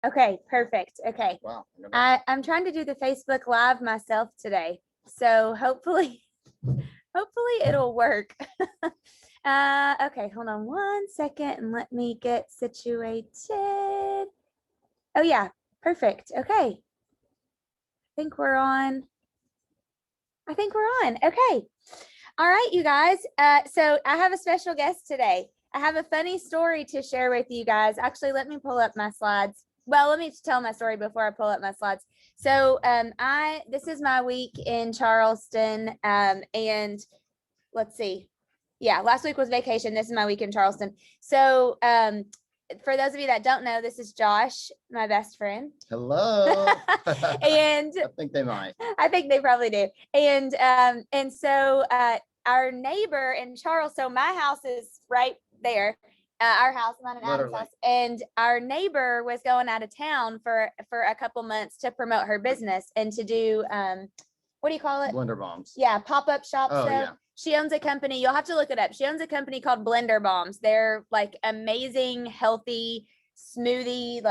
Okay, perfect. Okay. Wow. I'm trying to do the Facebook Live myself today. So hopefully it'll work. Okay, hold on 1 second and let me get situated. Oh yeah, perfect. Okay. I think we're on. Okay. All right, you guys. So I have a special guest today. I have a funny story to share with you guys. Actually, let me pull up my slides. Well, let me tell my story before I pull up my slides. So this is my week in Charleston. And let's see. Yeah, last week was vacation. This is my week in Charleston. So for those of you that don't know, this is Josh, my best friend. Hello. And I think they might. I think they probably do. And so our neighbor in Charles, so my house is right there. Our house, mine and Adam's house, and our neighbor was going out of town for a couple months to promote her business and to do what do you call it? Blender bombs. Yeah, pop-up shops. Oh, so yeah. She owns a company. You'll have to look it up. She owns a company called Blender Bombs. They're like amazing, healthy smoothie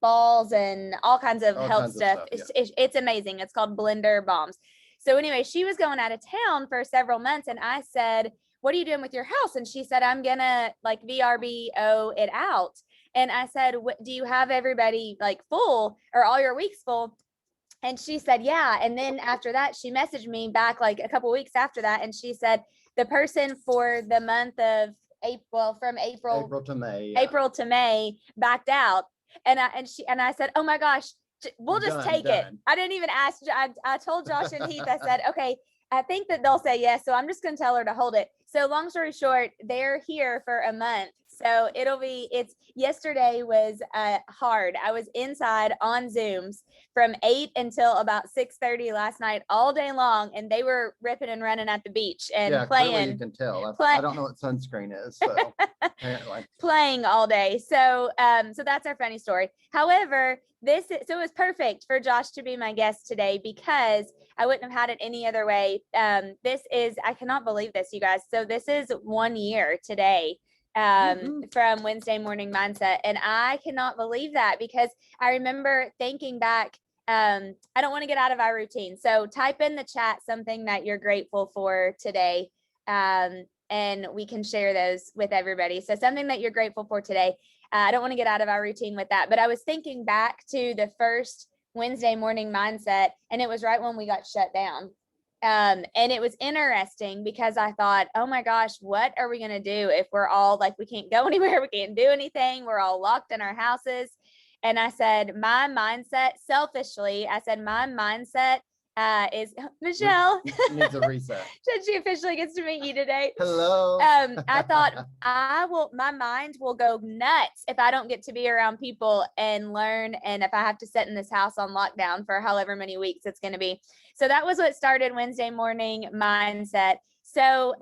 balls and all kinds of health stuff. It's amazing. It's called Blender Bombs. So anyway, she was going out of town for several months, and I said, what are you doing with your house? And she said, I'm gonna like VRBO it out. And I said, what do you have everybody like full or all your weeks full? And she said, yeah. And then after that, she messaged me back like a couple weeks after that. And she said, the person for the month of April, from April to May backed out. And I said, oh my gosh, we'll just take it. I didn't even ask. I told Josh and Heath, I said, okay, I think that they'll say yes. So I'm just going to tell her to hold it. So long story short, they're here for a month. So yesterday was hard. I was inside on Zooms from 8 until about 6:30 last night, all day long. And they were ripping and running at the beach and playing. You can tell. I don't know what sunscreen is. So apparently. Playing all day. So that's our funny story. However, so it was perfect for Josh to be my guest today because I wouldn't have had it any other way. I cannot believe this, you guys. So this is 1 year today from Wednesday Morning Mindset. And I cannot believe that because I remember thinking back, I don't want to get out of our routine. So type in the chat something that you're grateful for today. And we can share those with everybody. So something that you're grateful for today. I don't want to get out of our routine with that, but I was thinking back to the first Wednesday Morning Mindset, and it was right when we got shut down. And it was interesting because I thought, oh my gosh, what are we going to do if we're all like, we can't go anywhere, we can't do anything, we're all locked in our houses. And I said, my mindset, selfishly, my mindset is Michelle needs a reset. She officially gets to meet you today. Hello. I thought my mind will go nuts if I don't get to be around people and learn, and if I have to sit in this house on lockdown for however many weeks it's going to be. So that was what started Wednesday Morning Mindset. So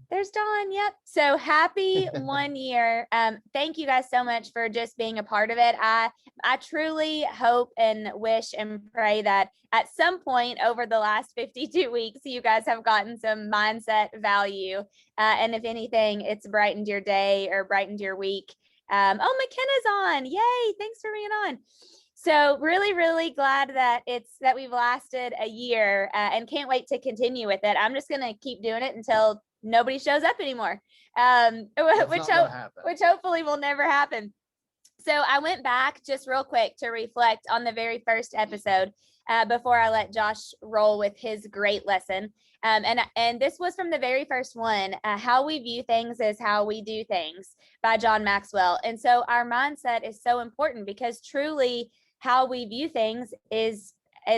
there's Dawn. Yep. So happy 1 year. Thank you guys so much for just being a part of it. I truly hope and wish and pray that at some point over the last 52 weeks, you guys have gotten some mindset value. And if anything, it's brightened your day or brightened your week. McKenna's on. Yay. Thanks for being on. So really, really glad that we've lasted a year and can't wait to continue with it. I'm just going to keep doing it until nobody shows up anymore, which hopefully will never happen. So I went back just real quick to reflect on the very first episode before I let Josh roll with his great lesson. And this was from the very first one, How We View Things is How We Do Things by John Maxwell. And so our mindset is so important because truly, how we view things is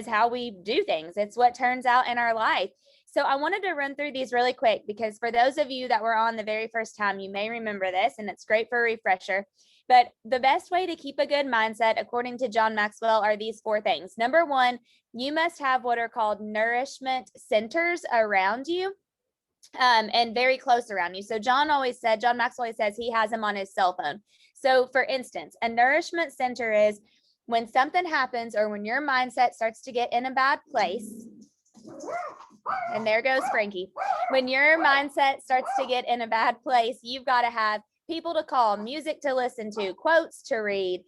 how we do things. It's what turns out in our life. So I wanted to run through these really quick because for those of you that were on the very first time, you may remember this and it's great for a refresher. But the best way to keep a good mindset, according to John Maxwell, are these 4 things. Number 1, you must have what are called nourishment centers around you. And very close around you. So John Maxwell always says he has them on his cell phone. So for instance, a nourishment center is when something happens or when your mindset starts to get in a bad place, and there goes Frankie. When your mindset starts to get in a bad place, you've got to have people to call, music to listen to, quotes to read,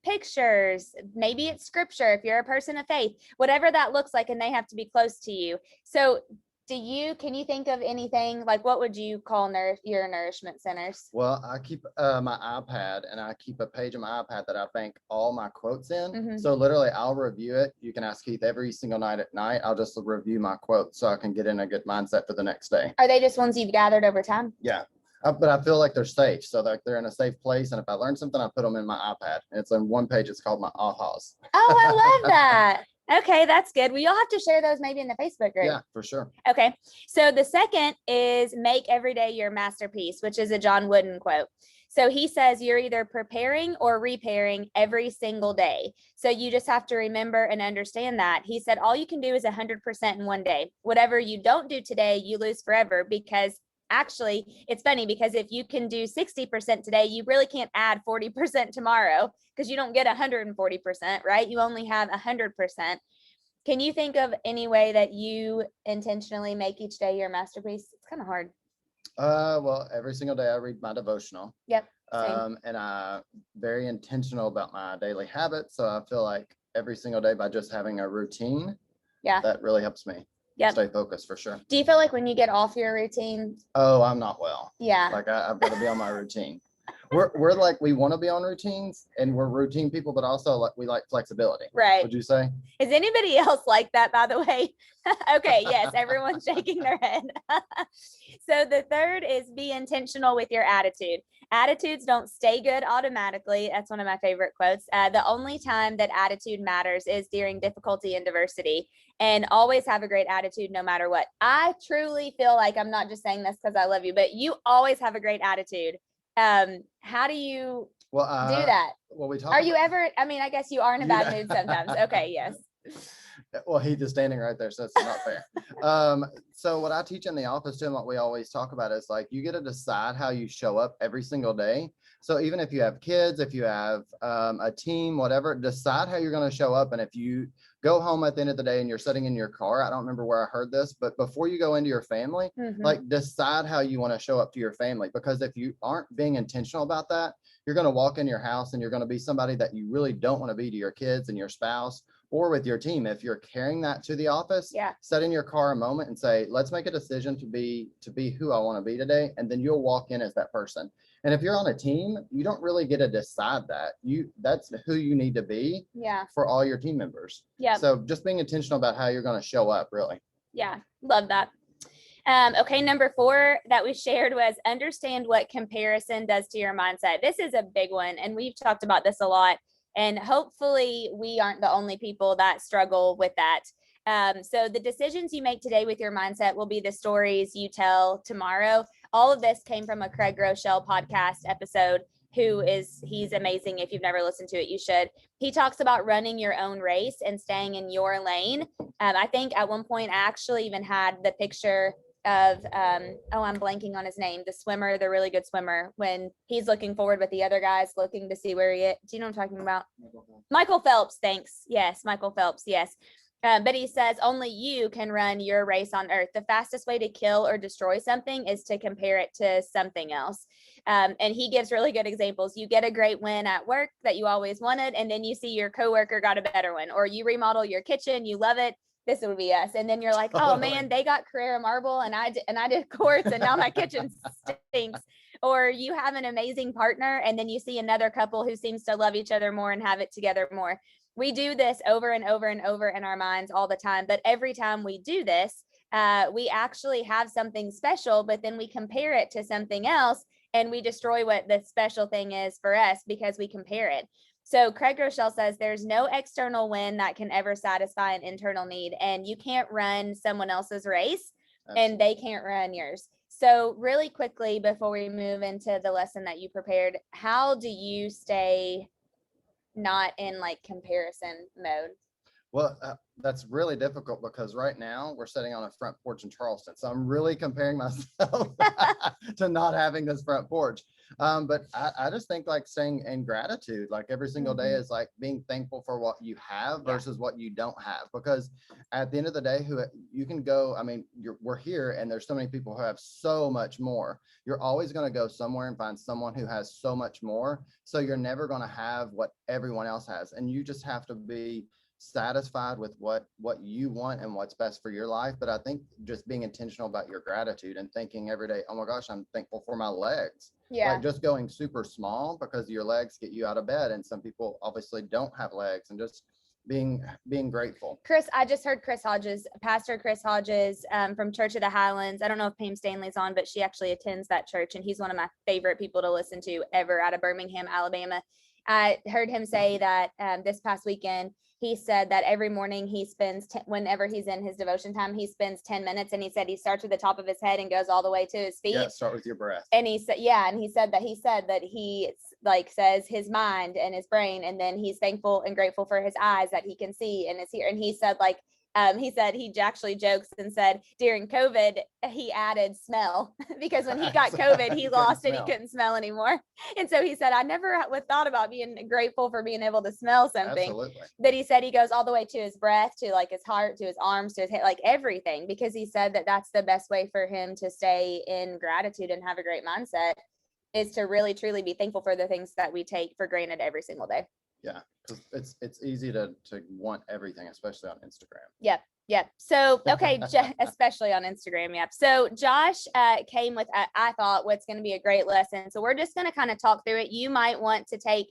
pictures, maybe it's scripture if you're a person of faith, whatever that looks like, and they have to be close to you. So can you think of anything, like what would you call your nourishment centers? Well, I keep my iPad, and I keep a page on my iPad that I bank all my quotes in. So literally I'll review it. You can ask Keith every single night at night. I'll just review my quotes so I can get in a good mindset for the next day. Are they just ones you've gathered over time? Yeah. But I feel like they're safe. So they're in a safe place. And if I learn something, I put them in my iPad. And it's on one page. It's called my ahas. Oh, I love that. Okay, that's good. Well, you'll have to share those maybe in the Facebook group. Yeah, for sure. Okay. So the second is make every day your masterpiece, which is a John Wooden quote. So he says you're either preparing or repairing every single day. So you just have to remember and understand that. He said all you can do is 100% in one day. Whatever you don't do today, you lose forever, because actually it's funny, because if you can do 60% today, you really can't add 40% tomorrow, because you don't get 140%, right? You only have 100%. Can you think of any way that you intentionally make each day your masterpiece? It's kind of hard. Well, every single day I read my devotional. Yep. And I'm very intentional about my daily habits. So I feel like every single day, by just having a routine, that really helps me stay focused, for sure. Do you feel like when you get off your routine? Oh, I'm not well. Yeah. Like I've got to be on my routine. We're like, we want to be on routines, and we're routine people, but also like we like flexibility. Right. Would you say? Is anybody else like that, by the way? Okay. Yes. Everyone's shaking their head. So the third is be intentional with your attitude. Attitudes don't stay good automatically. That's one of my favorite quotes. The only time that attitude matters is during difficulty and diversity, and always have a great attitude no matter what. I truly feel like, I'm not just saying this because I love you, but you always have a great attitude. How do you do that? Well, Are you ever, I mean, I guess you are in a bad mood sometimes. Okay. Yes. Well, he's just standing right there, so it's not fair. So what I teach in the office too, and what we always talk about, is like, you get to decide how you show up every single day. So even if you have kids, if you have a team, whatever, decide how you're going to show up. And if you go home at the end of the day and you're sitting in your car, I don't remember where I heard this, but before you go into your family, like, decide how you want to show up to your family. Because if you aren't being intentional about that, you're going to walk in your house and you're going to be somebody that you really don't want to be to your kids and your spouse, or with your team. If you're carrying that to the office, sit in your car a moment and say, let's make a decision to be who I want to be today. And then you'll walk in as that person. And if you're on a team, you don't really get to decide that. That's who you need to be for all your team members. Yeah. So just being intentional about how you're going to show up, really. Yeah. Love that. Okay. Number 4 that we shared was understand what comparison does to your mindset. This is a big one, and we've talked about this a lot. And hopefully we aren't the only people that struggle with that. So the decisions you make today with your mindset will be the stories you tell tomorrow. All of this came from a Craig Groeschel podcast episode, he's amazing. If you've never listened to it, you should. He talks about running your own race and staying in your lane. I think at one point I actually even had the picture of I'm blanking on his name, the swimmer, the really good swimmer, when he's looking forward with the other guys looking to see where he is. Do you know what I'm talking about? Michael Phelps. Thanks. Yes, Michael Phelps. Yes. But he says only you can run your race on earth. The fastest way to kill or destroy something is to compare it to something else. And he gives really good examples. You get a great win at work that you always wanted, and then you see your coworker got a better one, or you remodel your kitchen, you love it. This would be us. And then you're like, oh man, they got Carrera marble and I did quartz, and now my kitchen stinks. Or you have an amazing partner, and then you see another couple who seems to love each other more and have it together more. We do this over and over and over in our minds all the time. But every time we do this, we actually have something special, but then we compare it to something else and we destroy what the special thing is for us because we compare it. So Craig Groeschel says there's no external win that can ever satisfy an internal need, and you can't run someone else's race. Absolutely. And they can't run yours. So really quickly, before we move into the lesson that you prepared, how do you stay not in like comparison mode? Well, that's really difficult because right now we're sitting on a front porch in Charleston. So I'm really comparing myself to not having this front porch. But I just think like staying in gratitude, like every single day is like being thankful for what you have versus what you don't have. Because at the end of the day, who you can go, I mean, we're here and there's so many people who have so much more. You're always going to go somewhere and find someone who has so much more. So you're never going to have what everyone else has. And you just have to be satisfied with what you want and what's best for your life. But I think just being intentional about your gratitude and thinking every day, oh my gosh, I'm thankful for my legs. Yeah. Like just going super small because your legs get you out of bed, and some people obviously don't have legs, and just being grateful. Chris, I just heard Pastor Chris Hodges from Church of the Highlands. I don't know if Pam Stanley's on, but she actually attends that church, and he's one of my favorite people to listen to ever, out of Birmingham, Alabama. I heard him say that this past weekend, he said that every morning he spends, whenever he's in his devotion time, he spends 10 minutes. And he said he starts at the top of his head and goes all the way to his feet. Yeah, start with your breath. And he said, yeah. And he said that he like says his mind and his brain, and then he's thankful and grateful for his eyes that he can see and is here. And he said like, he actually jokes and said during COVID, he added smell because when he got COVID, he lost it. He couldn't smell anymore. And so he said, I never would thought about being grateful for being able to smell something. Absolutely. But he said he goes all the way to his breath, to like his heart, to his arms, to his head, like everything, because he said that that's the best way for him to stay in gratitude and have a great mindset, is to really truly be thankful for the things that we take for granted every single day. Yeah, because it's easy to want everything, especially on Instagram. Yep. So, okay, especially on Instagram. Yep. So Josh came with, I thought, what's going to be a great lesson. So we're just going to kind of talk through it. You might want to take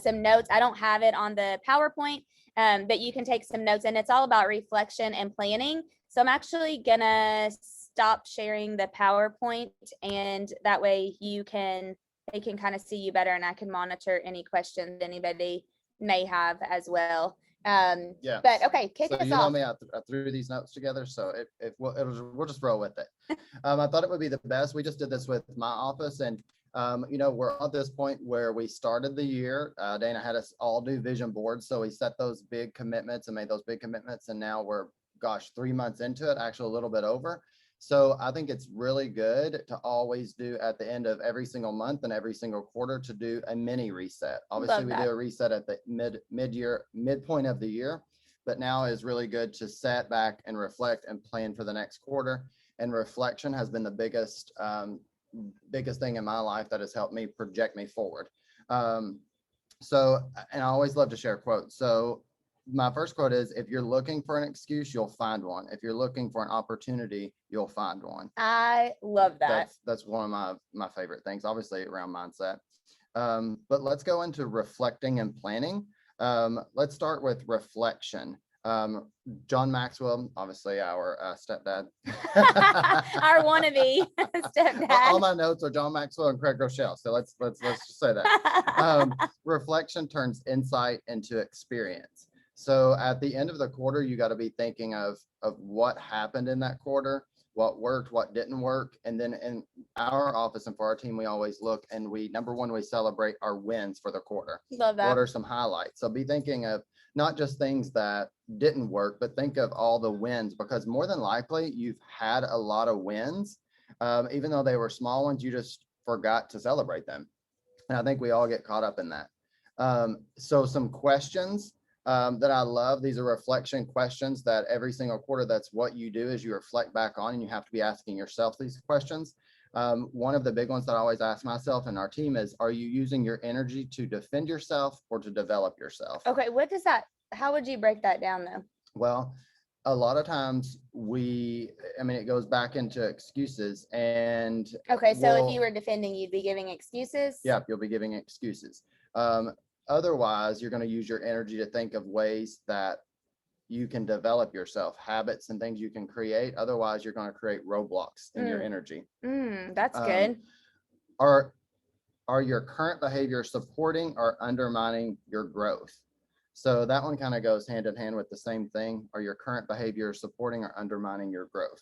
some notes. I don't have it on the PowerPoint, but you can take some notes, and it's all about reflection and planning. So I'm actually going to stop sharing the PowerPoint, and that way they can kind of see you better, and I can monitor any questions anybody may have as well. Yeah. But okay, kick us you off. know me, I threw these notes together, so we'll just roll with it. I thought it would be the best. We just did this with my office, and we're at this point where we started the year. Dana had us all do vision boards, so we set those big commitments and made those big commitments, and now we're 3 months into it, actually a little bit over. So I think it's really good to always do at the end of every single month and every single quarter to do a mini reset. Obviously, we do a reset at the midpoint of the year, but now is really good to set back and reflect and plan for the next quarter. And reflection has been the biggest thing in my life that has helped me project me forward. And I always love to share quotes. So my first quote is, if you're looking for an excuse, you'll find one. If you're looking for an opportunity, you'll find one. I love that. That's one of my favorite things, obviously around mindset. But let's go into reflecting and planning. Let's start with reflection. John Maxwell, obviously our stepdad. Our wannabe stepdad. All my notes are John Maxwell and Craig Rochelle. So let's just say that. Reflection turns insight into experience. So at the end of the quarter, you got to be thinking of what happened in that quarter, what worked, what didn't work. And then in our office and for our team, we always look and number one, we celebrate our wins for the quarter. Love that. What are some highlights? So be thinking of not just things that didn't work, but think of all the wins, because more than likely you've had a lot of wins. Even though they were small ones, you just forgot to celebrate them. And I think we all get caught up in that. So some questions that I love. These are reflection questions that every single quarter, that's what you do, is you reflect back on, and you have to be asking yourself these questions. One of the big ones that I always ask myself and our team is, are you using your energy to defend yourself or to develop yourself? Okay. How would you break that down though? Well, a lot of times it goes back into excuses. And okay, so if you were defending, you'd be giving excuses? Yeah, you'll be giving excuses. Otherwise, you're going to use your energy to think of ways that you can develop yourself, habits and things you can create. Otherwise, you're going to create roadblocks in your energy. That's good. Are your current behavior supporting or undermining your growth? So that one kind of goes hand in hand with the same thing. Are your current behavior supporting or undermining your growth?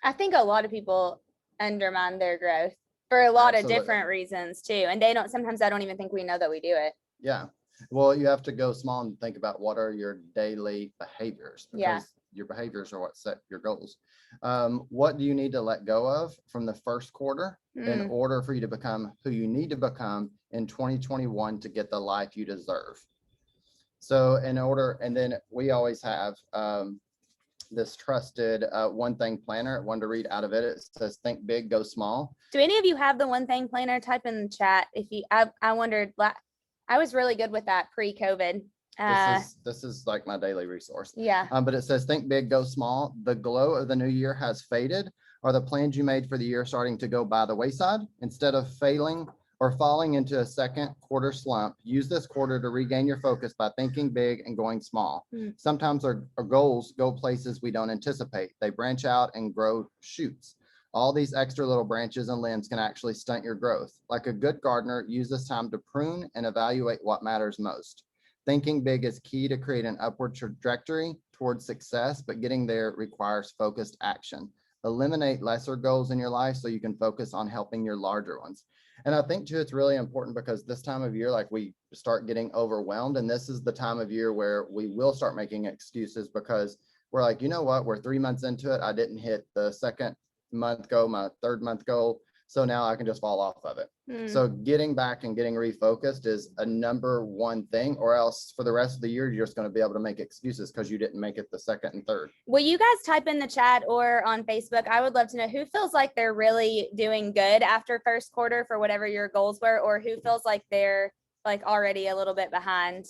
I think a lot of people undermine their growth for a lot of different reasons too. And sometimes I don't even think we know that we do it. Yeah. Well, you have to go small and think about what are your daily behaviors, Yeah. because your behaviors are what set your goals. What do you need to let go of from the first quarter in order for you to become who you need to become in 2021 to get the life you deserve? So in order, and then we always have this trusted one thing planner, one to read out of it. It says, think big, go small. Do any of you have the one thing planner? Type in the chat. If you, I wondered, I was really good with that pre-COVID. This is like my daily resource. Yeah. But it says, think big, go small. The glow of the new year has faded. Are the plans you made for the year starting to go by the wayside? Instead of failing or falling into a second quarter slump, use this quarter to regain your focus by thinking big and going small. Sometimes our goals go places we don't anticipate. They branch out and grow shoots. All these extra little branches and limbs can actually stunt your growth. Like a good gardener, use this time to prune and evaluate what matters most. Thinking big is key to create an upward trajectory towards success, but getting there requires focused action. Eliminate lesser goals in your life so you can focus on helping your larger ones. And I think too, it's really important because this time of year, like we start getting overwhelmed, and this is the time of year where we will start making excuses because we're like, you know what, we're 3 months into it. I didn't hit the second month goal, my third month goal. So now I can just fall off of it. So getting back and getting refocused is a number one thing, or else for the rest of the year, you're just going to be able to make excuses because you didn't make it the second and third. Will you guys type in the chat or on Facebook? I would love to know who feels like they're really doing good after first quarter for whatever your goals were, or who feels like they're like already a little bit behind.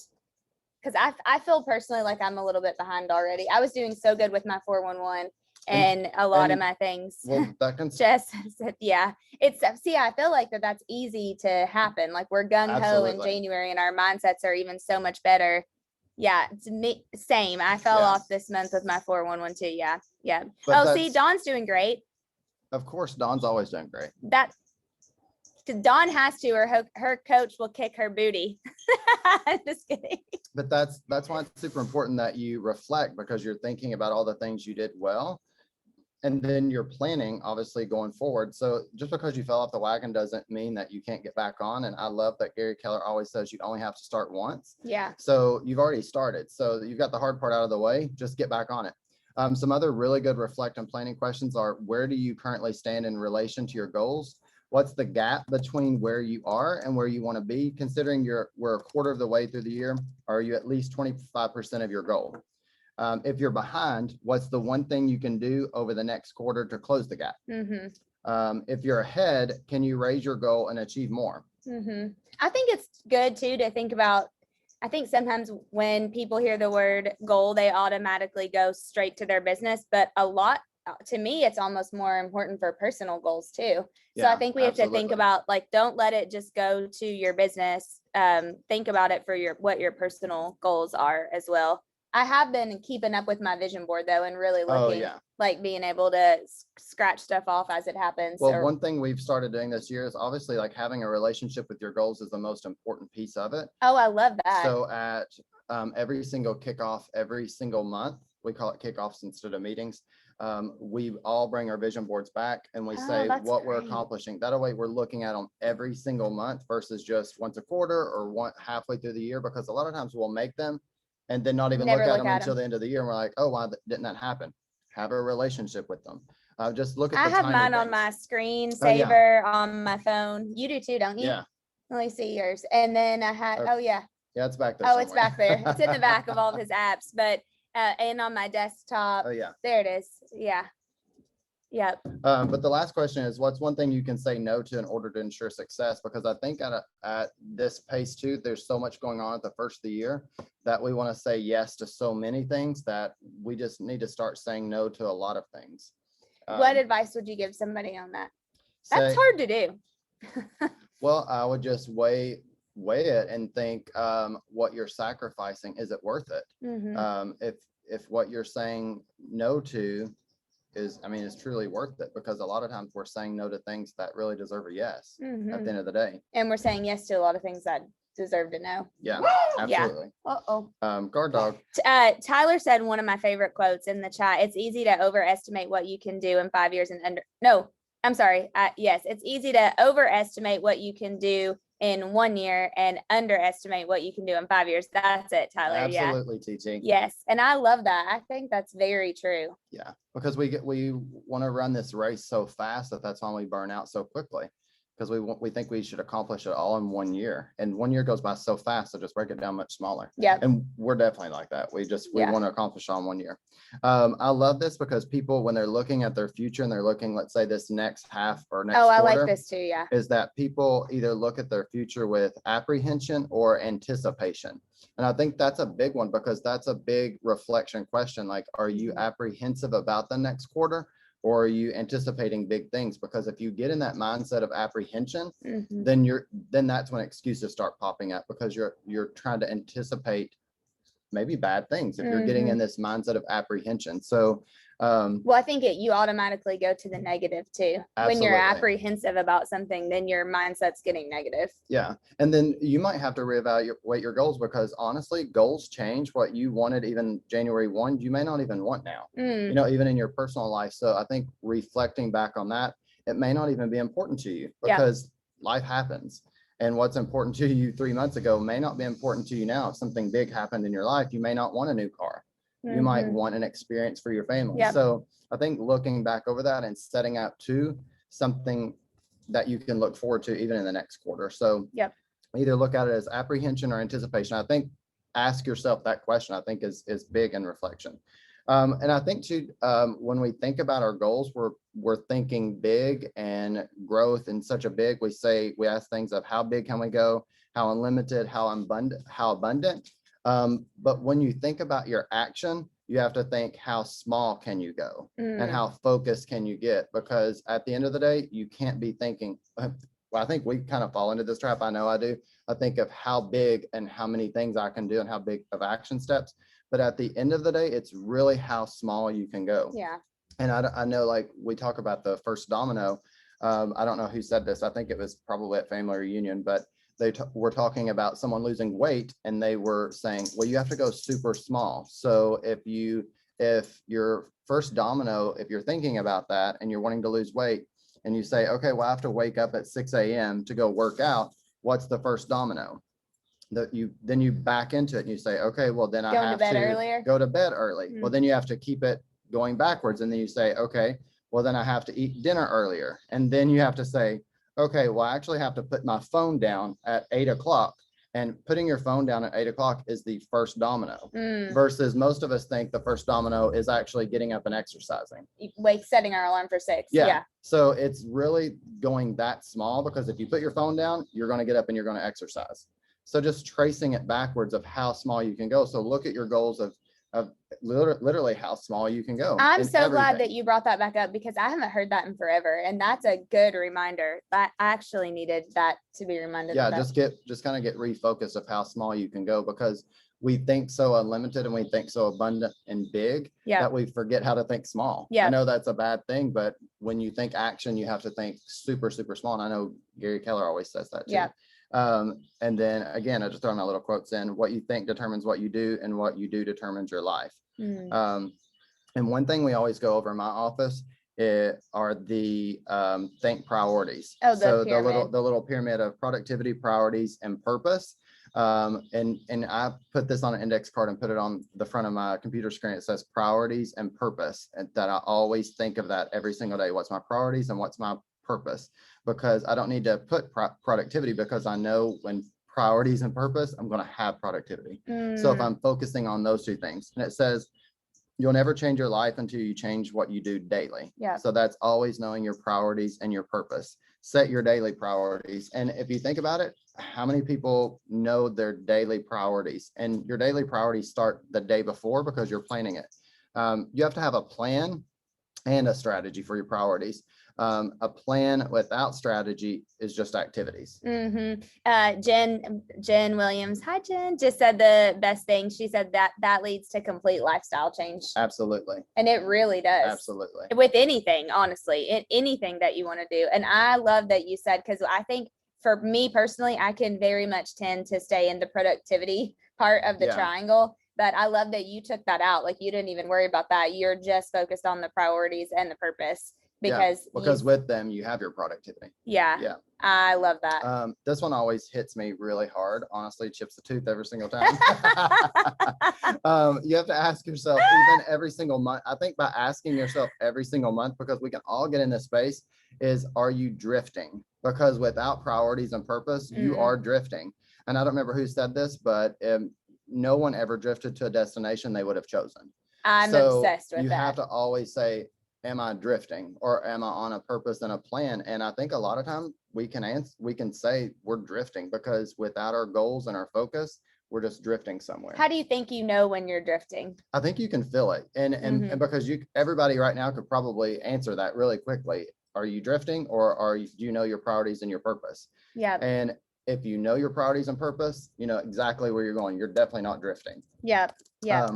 Because I feel personally like I'm a little bit behind already. I was doing so good with my 411 and a lot of my things. Well, that can Just yeah, I feel like that's easy to happen. Like we're gung-ho in January and our mindsets are even so much better. Yeah, it's me, same. I fell off this month with my 411 too. Yeah. But see, Dawn's doing great. Of course, Dawn's always doing great. Dawn has to, or her coach will kick her booty. I'm just kidding. But that's why it's super important that you reflect, because you're thinking about all the things you did well. And then you're planning, obviously, going forward. So just because you fell off the wagon doesn't mean that you can't get back on. And I love that Gary Keller always says you only have to start once. Yeah. So you've already started. So you've got the hard part out of the way. Just get back on it. Some other really good reflect and planning questions are, where do you currently stand in relation to your goals? What's the gap between where you are and where you want to be? Considering we're a quarter of the way through the year, are you at least 25% of your goal? If you're behind, what's the one thing you can do over the next quarter to close the gap? If you're ahead, can you raise your goal and achieve more? I think it's good too to think about. I think sometimes when people hear the word goal, they automatically go straight to their business, but to me, it's almost more important for personal goals too. So I think we have to think about, like, don't let it just go to your business. Think about it for what your personal goals are as well. I have been keeping up with my vision board though, and really looking, like being able to scratch stuff off as it happens. Well, one thing we've started doing this year is obviously like having a relationship with your goals is the most important piece of it. Oh, I love that. So at every single kickoff, every single month, we call it kickoffs instead of meetings. We all bring our vision boards back and we say what we're accomplishing. That way we're looking at them every single month versus just once a quarter or halfway through the year, because a lot of times we'll make them and then not even look at them until the end of the year. And we're like, oh, why didn't that happen? Have a relationship with them. Just look at I have mine on my screensaver on my phone. You do too, don't you? Yeah. Let me see yours. And then I had, yeah, it's back there. Oh, somewhere. It's back there. It's in the back of all of his apps, but and on my desktop. Oh yeah. There it is. Yeah. Yep. But the last question is, what's one thing you can say no to in order to ensure success? Because I think at this pace too, there's so much going on at the first of the year that we want to say yes to so many things that we just need to start saying no to a lot of things. What advice would you give somebody on that? That's hard to do. Well, I would just weigh it and think, what you're sacrificing, is it worth it? If what you're saying no to is truly worth it, because a lot of times we're saying no to things that really deserve a yes at the end of the day. And we're saying yes to a lot of things that deserve to know. Yeah, absolutely. Guard dog. Tyler said one of my favorite quotes in the chat. It's easy to overestimate what you can do in 5 years and under. No, I'm sorry. Yes, it's easy to overestimate what you can do in 1 year and underestimate what you can do in 5 years. That's it, Tyler. Absolutely, TT. Yes. And I love that. I think that's very true. Yeah, because we want to run this race so fast that's why we burn out so quickly, because we think we should accomplish it all in 1 year, and 1 year goes by so fast, so just break it down much smaller. Yeah. And we're definitely like that. We want to accomplish all in 1 year. I love this because people, when they're looking at their future and they're looking, let's say this next half or next I quarter, like this too. Yeah. is that people either look at their future with apprehension or anticipation. And I think that's a big one, because that's a big reflection question. Like, are you apprehensive about the next quarter, or are you anticipating big things? Because if you get in that mindset of apprehension, then that's when excuses start popping up, because you're trying to anticipate maybe bad things if you're getting in this mindset of apprehension. So well, I think you automatically go to the negative too. Absolutely. When you're apprehensive about something, then your mindset's getting negative. Yeah. And then you might have to reevaluate your goals, because honestly, goals change. What you wanted even January 1, you may not even want now, you know, even in your personal life. So I think reflecting back on that, it may not even be important to you, because life happens. And what's important to you 3 months ago may not be important to you now. If something big happened in your life, you may not want a new car. You might want an experience for your family. So I think looking back over that and setting out to something that you can look forward to even in the next quarter. So either look at it as apprehension or anticipation. I think ask yourself that question, I think is big in reflection. And I think too, when we think about our goals, we're thinking big and growth in such a big, we ask things of how big can we go, how unlimited, how abundant. But when you think about your action, you have to think how small can you go and how focused can you get? Because at the end of the day, you can't be thinking, well, I think we kind of fall into this trap. I know I do. I think of how big and how many things I can do and how big of action steps. But at the end of the day, it's really how small you can go. Yeah. And I know, like, we talk about the first domino. I don't know who said this. I think it was probably at family reunion, but they were talking about someone losing weight, and they were saying, well, you have to go super small. So if your first domino, if you're thinking about that and you're wanting to lose weight, and you say, okay, well, I have to wake up at 6 a.m. to go work out, what's the first domino? Then you back into it and you say, okay, well, then I have to go to bed early. Well, then you have to keep it going backwards. And then you say, okay, well, then I have to eat dinner earlier. And then you have to say, okay, well, I actually have to put my phone down at 8 o'clock. And putting your phone down at 8 o'clock is the first domino, versus most of us think the first domino is actually getting up and exercising. Setting our alarm for 6. Yeah. So it's really going that small, because if you put your phone down, you're going to get up and you're going to exercise. So just tracing it backwards of how small you can go. So look at your goals of literally how small you can go. I'm so glad that you brought that back up, because I haven't heard that in forever. And that's a good reminder. I actually needed that to be reminded. Yeah, just kind of get refocused of how small you can go, because we think so unlimited and we think so abundant and big that we forget how to think small. I know that's a bad thing, but when you think action, you have to think super, super small. And I know Gary Keller always says that too. And then again, I just throw my little quotes in: what you think determines what you do, and what you do determines your life. And one thing we always go over in my office are the think priorities. So the little pyramid of productivity, priorities, and purpose. And I put this on an index card and put it on the front of my computer screen. It says priorities and purpose, and that I always think of that every single day. What's my priorities and what's my purpose? Because I don't need to put productivity, because I know when priorities and purpose, I'm going to have productivity. So if I'm focusing on those two things, and it says you'll never change your life until you change what you do daily. So that's always knowing your priorities and your purpose. Set your daily priorities. And if you think about it, how many people know their daily priorities? And your daily priorities start the day before, because you're planning it. You have to have a plan and a strategy for your priorities. A plan without strategy is just activities. Jen Williams, hi Jen, just said the best thing. She said that leads to complete lifestyle change. Absolutely. And it really does. Absolutely. With anything, honestly, anything that you want to do. And I love that you said, because I think for me personally, I can very much tend to stay in the productivity part of the triangle. But I love that you took that out. Like, you didn't even worry about that. You're just focused on the priorities and the purpose. because with them, you have your productivity. yeah. Yeah. I love that. This one always hits me really hard. Honestly, chips the tooth every single time. You have to ask yourself, even every single month. I think by asking yourself every single month, because we can all get in this space, is are you drifting? Because without priorities and purpose, you are drifting. And I don't remember who said this, but no one ever drifted to a destination they would have chosen. I'm obsessed with you that. have to always say, am I drifting or am I on a purpose and a plan? And I think a lot of times we can say we're drifting because without our goals and our focus, we're just drifting somewhere. How do you think you know when you're drifting? I think you can feel it. And because everybody right now could probably answer that really quickly. Are you drifting or do you know your priorities and your purpose? Yeah. And if you know your priorities and purpose, you know exactly where you're going. You're definitely not drifting. Yeah. Yeah.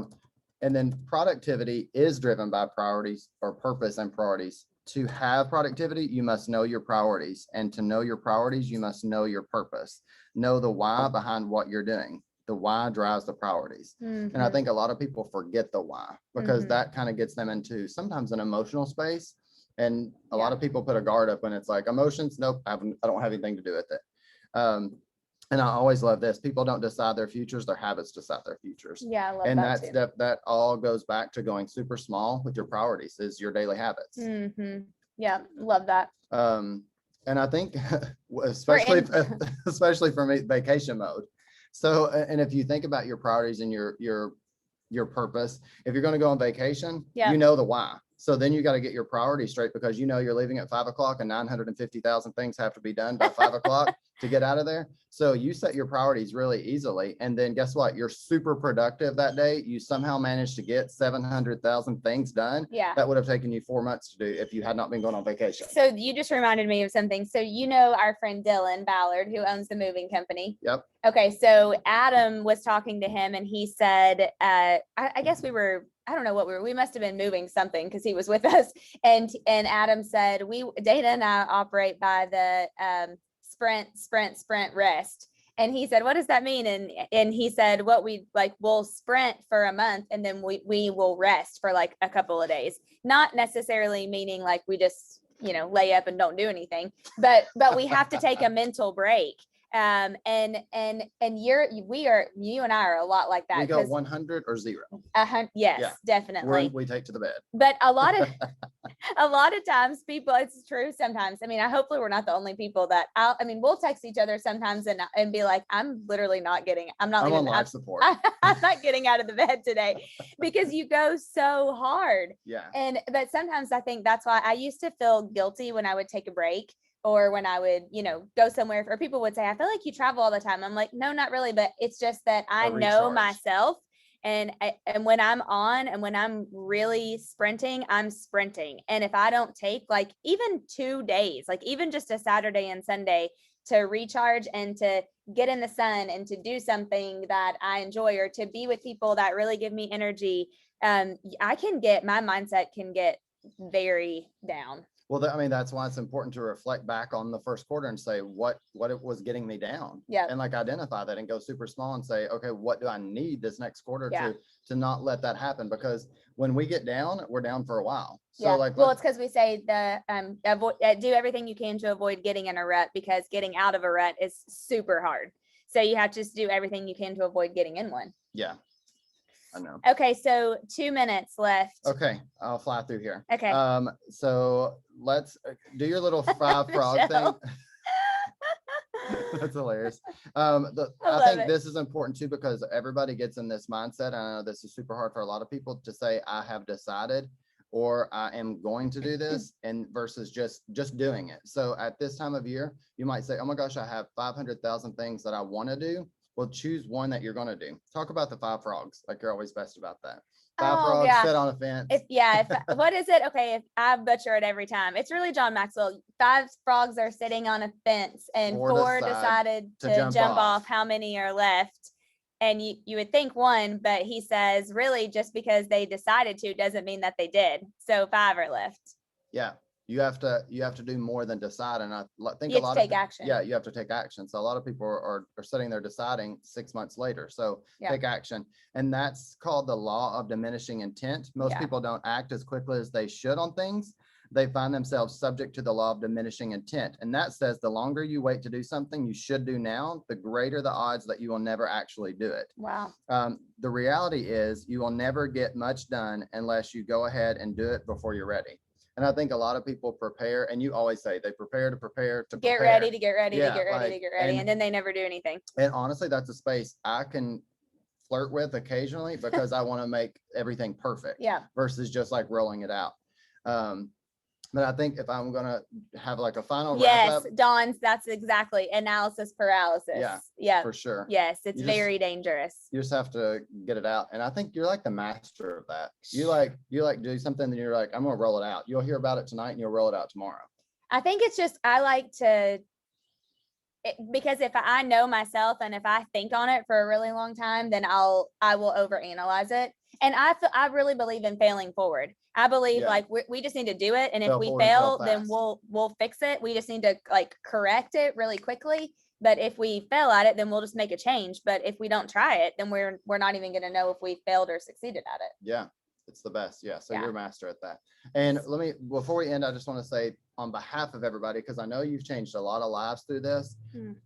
And then productivity is driven by priorities or purpose and priorities. To have productivity, you must know your priorities. And to know your priorities, you must know your purpose. Know the why behind what you're doing. The why drives the priorities. And I think a lot of people forget the why because that kind of gets them into sometimes an emotional space. And a lot of people put a guard up when it's like emotions. Nope, I don't have anything to do with it. And I always love this. People don't decide their futures, their habits decide their futures. Yeah, I love and that too. That all goes back to going super small with your priorities is your daily habits. Yeah, love that. And I think especially for me, vacation mode. So, and if you think about your priorities and your purpose, if you're going to go on vacation, you know the why. So then you got to get your priorities straight because you know you're leaving at 5 o'clock and 950,000 things have to be done by 5 o'clock to get out of there. So you set your priorities really easily. And then guess what? You're super productive that day. You somehow managed to get 700,000 things done. Yeah. That would have taken you 4 months to do if you had not been going on vacation. So you just reminded me of something. So you know our friend Dylan Ballard, who owns the moving company. Yep. Okay. So Adam was talking to him and he said, I guess I don't know what we must have been moving something because he was with us. And Adam said, Dana and I operate by the sprint, rest. And he said, what does that mean? And he said, we'll sprint for a month and then we will rest for like a couple of days. Not necessarily meaning like we just, lay up and don't do anything, but we have to take a mental break. And you and I are a lot like that. We go 100 or 0. Yes, definitely. We take to the bed. But a lot of times people, it's true sometimes. I mean, hopefully we're not the only people that we'll text each other sometimes and be like, I'm on life support. I'm not getting out of the bed today because you go so hard. Yeah. But sometimes I think that's why I used to feel guilty when I would take a break. Or when I would, go somewhere, or people would say, I feel like you travel all the time. I'm like, no, not really. But it's just that I know myself. And when I'm on and when I'm really sprinting, I'm sprinting. And if I don't take like even 2 days, like even just a Saturday and Sunday to recharge and to get in the sun and to do something that I enjoy or to be with people that really give me energy, my mindset can get very down. Well, that's why it's important to reflect back on the first quarter and say what it was getting me down. Yeah. And like identify that and go super small and say, okay, what do I need this next quarter to not let that happen? Because when we get down, we're down for a while. So it's because we say do everything you can to avoid getting in a rut because getting out of a rut is super hard. So you have to just do everything you can to avoid getting in one. Yeah. I know. Okay, so 2 minutes left. Okay, I'll fly through here. Okay. So let's do your little 5 frog thing. That's hilarious. I think this is important too because everybody gets in this mindset. I know this is super hard for a lot of people to say I have decided or I am going to do this and versus just doing it. So at this time of year, you might say, oh my gosh, I have 500,000 things that I want to do. Well, choose one that you're going to do. Talk about the 5 frogs. Like you're always best about that. 5 frogs sit on a fence. What is it? Okay. If I butcher it every time, it's really John Maxwell. 5 frogs are sitting on a fence and 4 decided to jump off. How many are left? And you would think 1, but he says really just because they decided to doesn't mean that they did. So 5 are left. Yeah. You have to do more than decide. And I think you have to take action. Yeah, you have to take action. So a lot of people are sitting there deciding 6 months later. So take action. And that's called the law of diminishing intent. Most people don't act as quickly as they should on things. they find themselves subject to the law of diminishing intent. And that says the longer you wait to do something you should do now, the greater the odds that you will never actually do it. Wow. The reality is you will never get much done unless you go ahead and do it before you're ready. And I think a lot of people prepare, and you always say they prepare to prepare to Get prepare. ready to get ready Yeah, to get ready like, to get ready. And then they never do anything. And honestly, that's a space I can flirt with occasionally because I want to make everything perfect. Yeah. Versus just like rolling it out. But I think if I'm gonna have like a final wrap Yes, up, Dawn's, that's exactly analysis paralysis. Yeah, Yeah. for sure. Yes, it's You just- very dangerous. You just have to get it out. And I think you're like the master of that. You like do something and you're like, I'm gonna roll it out. You'll hear about it tonight and you'll roll it out tomorrow. I think it's just, I like to, because if I know myself and if I think on it for a really long time, then I will overanalyze it. And I really believe in failing forward. I believe Yeah. like we just need to do it. And if Fail we forward and fail fail, then fast. we'll fix it. We just need to like correct it really quickly. But if we fail at it, then we'll just make a change. But if we don't try it, then we're not even going to know if we failed or succeeded at it. Yeah, it's the best. Yeah. So Yeah. you're a master at that. And before we end, I just want to say on behalf of everybody, because I know you've changed a lot of lives through this.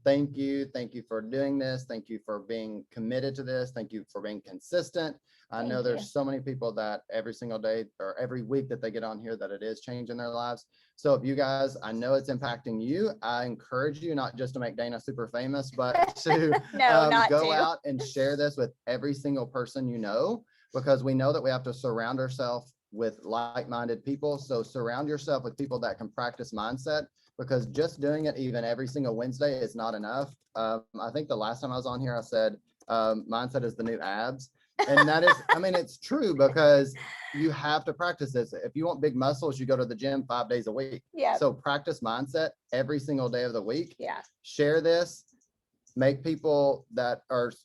Thank you. Thank you for doing this. Thank you for being committed to this. Thank you for being consistent. I know there's so many people that every single day or every week that they get on here that it is changing their lives. So if you guys, I know it's impacting you. I encourage you not just to make Dana super famous, but to go out and share this with every single person you know, because we know that we have to surround ourselves with like-minded people. So surround yourself with people that can practice mindset, because just doing it even every single Wednesday is not enough. I think the last time I was on here, I said, mindset is the new abs. And that is, I mean, it's true because you have to practice this. If you want big muscles, you go to the gym 5 days a week. Yeah. So practice mindset every single day of the week. Yeah. Share this, make people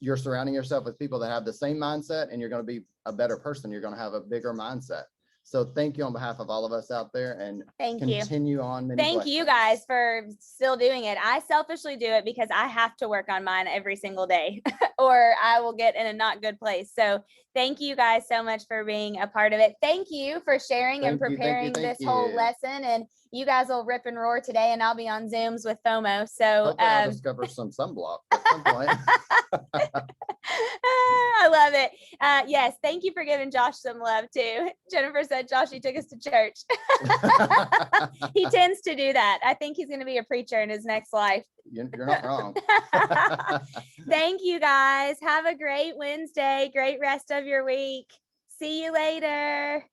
you're surrounding yourself with people that have the same mindset, and you're going to be a better person. You're going to have a bigger mindset. So thank you on behalf of all of us out there, and continue on. Thank you guys for still doing it. I selfishly do it because I have to work on mine every single day or I will get in a not good place. So thank you guys so much for being a part of it. Thank you for sharing and preparing this whole lesson. And you guys will rip and roar today, and I'll be on Zooms with FOMO. So I'll discover some sunblock at some point. I love it. Yes, thank you for giving Josh some love too. Jennifer said Josh, he took us to church. He tends to do that. I think he's going to be a preacher in his next life. You're not wrong. Thank you guys. Have a great Wednesday. Great rest of your week. See you later.